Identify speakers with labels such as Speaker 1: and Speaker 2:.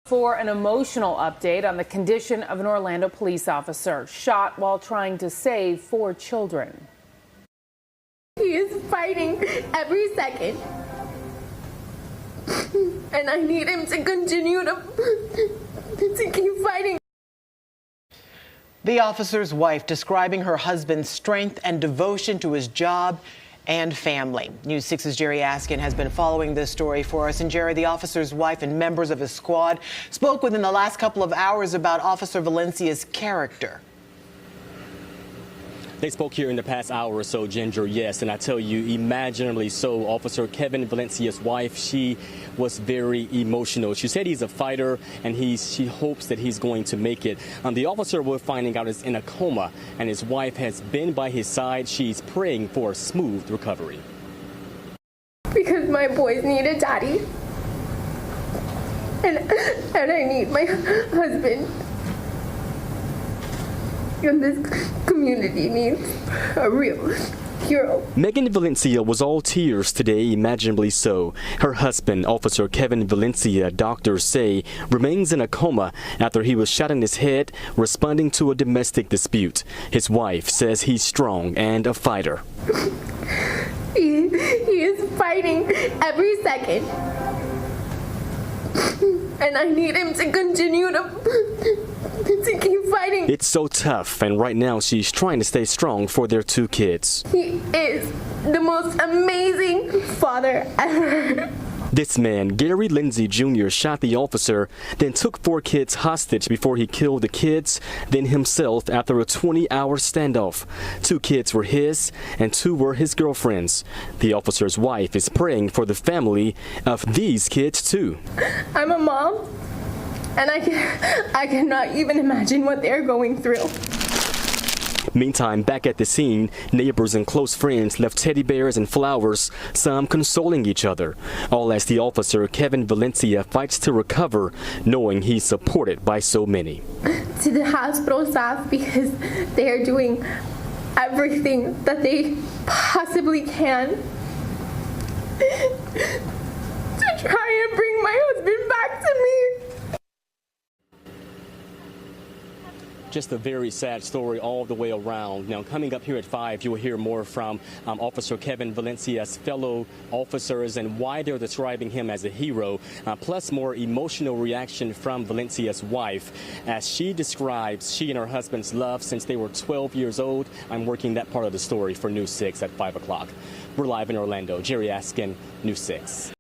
Speaker 1: For an emotional update on the condition of an Orlando police officer shot while trying to save 4 children.
Speaker 2: He is fighting every second, and I need him to continue to keep fighting.
Speaker 3: The officer's wife describing her husband's strength and devotion to his job and family. News 6's Jerry Askin has been following this story for us. And Jerry, the officer's wife and members of his squad spoke within the last couple of hours about Officer Valencia's character.
Speaker 4: They spoke here in the past hour or so, Ginger, yes, and I tell you, imaginably so. Officer Kevin Valencia's wife, she was very emotional. She said he's a fighter, and she hopes that he's going to make it. The officer we're finding out is in a coma, and his wife has been by his side. She's praying for a smooth recovery.
Speaker 2: Because my boys need a daddy, and I need my husband. And this community needs a real hero.
Speaker 4: Megan Valencia was all tears today, imaginably so. Her husband, Officer Kevin Valencia, doctors say, remains in a coma after he was shot in his head responding to a domestic dispute. His wife says he's strong and a fighter.
Speaker 2: He is fighting every second, and I need him to continue to keep fighting.
Speaker 4: It's so tough, and right now she's trying to stay strong for their 2 kids.
Speaker 2: He is the most amazing father ever.
Speaker 4: This man, Gary Lindsay Jr., shot the officer, then took 4 kids hostage before he killed the kids, then himself after a 20-hour standoff. 2 kids were his, and 2 were his girlfriend's. The officer's wife is praying for the family of these kids, too.
Speaker 2: I'm a mom, and I cannot even imagine what they're going through.
Speaker 4: Meantime, back at the scene, neighbors and close friends left teddy bears and flowers, some consoling each other, all as the officer Kevin Valencia fights to recover, knowing he's supported by so many.
Speaker 2: To the hospital staff, because they are doing everything that they possibly can to try and bring my husband back to me.
Speaker 4: Just a very sad story all the way around. Now, coming up here at 5, you will hear more from Officer Kevin Valencia's fellow officers and why they're describing him as a hero, plus more emotional reaction from Valencia's wife as she describes she and her husband's love since they were 12 years old. I'm working that part of the story for News 6 at 5 o'clock. We're live in Orlando. Jerry Askin, News 6.